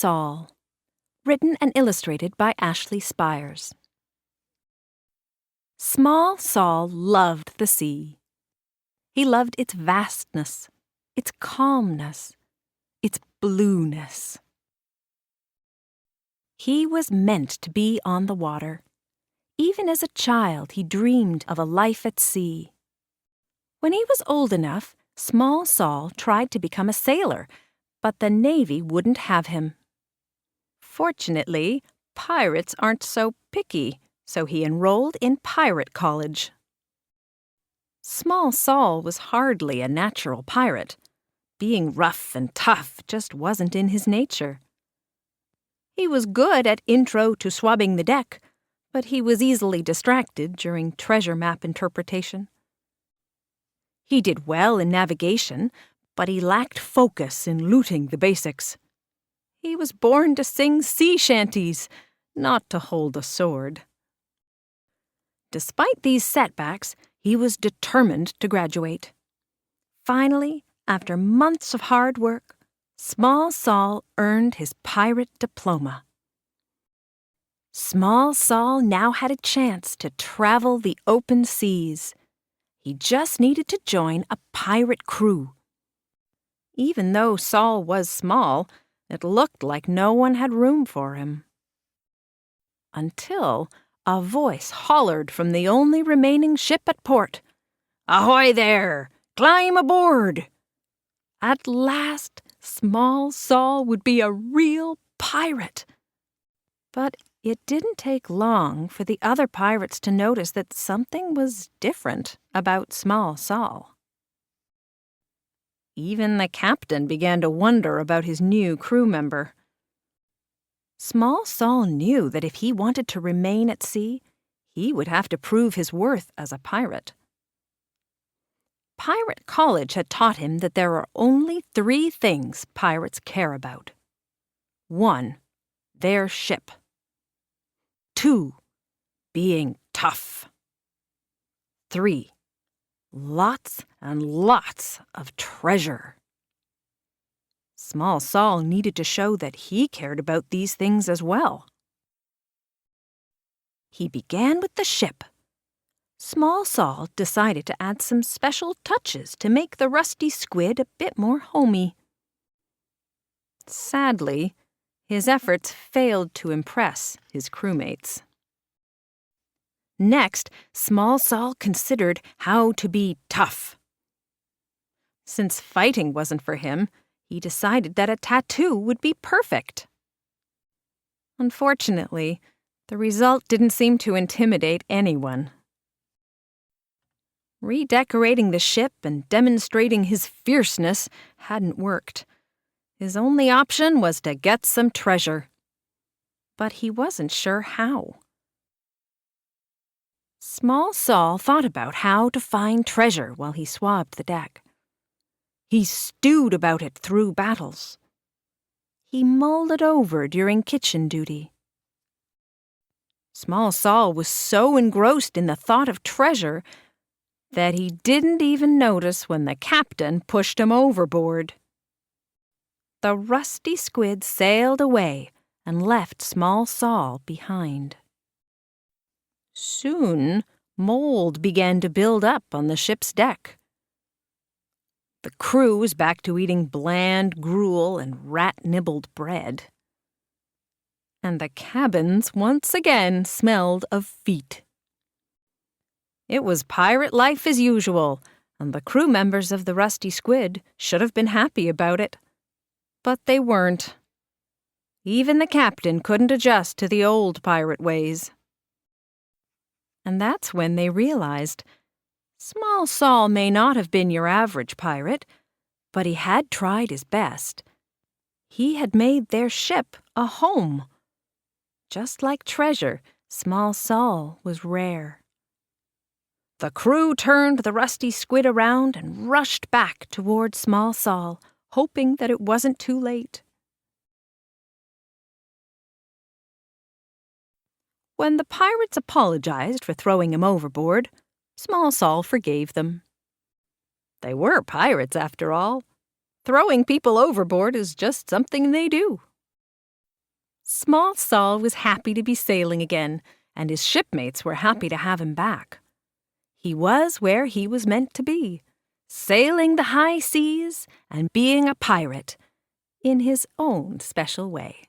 Saul. Written and illustrated by Ashley Spires. Small Saul loved the sea. He loved its vastness, its calmness, its blueness. He was meant to be on the water. Even as a child, he dreamed of a life at sea. When he was old enough, small Saul tried to become a sailor, but the Navy wouldn't have him. Fortunately, pirates aren't so picky, so he enrolled in pirate college. Small Saul was hardly a natural pirate. Being rough and tough just wasn't in his nature. He was good at intro to swabbing the deck, but he was easily distracted during treasure map interpretation. He did well in navigation, but he lacked focus in looting the basics. He was born to sing sea shanties, not to hold a sword. Despite these setbacks, he was determined to graduate. Finally, after months of hard work, Small Saul earned his pirate diploma. Small Saul now had a chance to travel the open seas. He just needed to join a pirate crew. Even though Saul was small, it looked like no one had room for him. Until a voice hollered from the only remaining ship at port. "Ahoy there! Climb aboard!" At last, Small Saul would be a real pirate. But it didn't take long for the other pirates to notice that something was different about Small Saul. Even the captain began to wonder about his new crew member. Small Saul knew that if he wanted to remain at sea, he would have to prove his worth as a pirate. Pirate college had taught him that there are only 3 things pirates care about. 1, their ship. 2, being tough. 3, lots and lots of treasure. Small Saul needed to show that he cared about these things as well. He began with the ship. Small Saul decided to add some special touches to make the rusty squid a bit more homey. Sadly, his efforts failed to impress his crewmates. Next, Small Saul considered how to be tough. Since fighting wasn't for him, he decided that a tattoo would be perfect. Unfortunately, the result didn't seem to intimidate anyone. Redecorating the ship and demonstrating his fierceness hadn't worked. His only option was to get some treasure. But he wasn't sure how. Small Saul thought about how to find treasure while he swabbed the deck. He stewed about it through battles. He mulled it over during kitchen duty. Small Saul was so engrossed in the thought of treasure that he didn't even notice when the captain pushed him overboard. The rusty squid sailed away and left Small Saul behind. Soon, mold began to build up on the ship's deck. The crew was back to eating bland gruel and rat-nibbled bread. And the cabins once again smelled of feet. It was pirate life as usual, and the crew members of the Rusty Squid should have been happy about it. But they weren't. Even the captain couldn't adjust to the old pirate ways. And that's when they realized Small Saul may not have been your average pirate, but he had tried his best. He had made their ship a home. Just like treasure, Small Saul was rare. The crew turned the Rusty Squid around and rushed back toward Small Saul, hoping that it wasn't too late. When the pirates apologized for throwing him overboard, Small Saul forgave them. They were pirates, after all. Throwing people overboard is just something they do. Small Saul was happy to be sailing again, and his shipmates were happy to have him back. He was where he was meant to be, sailing the high seas and being a pirate in his own special way.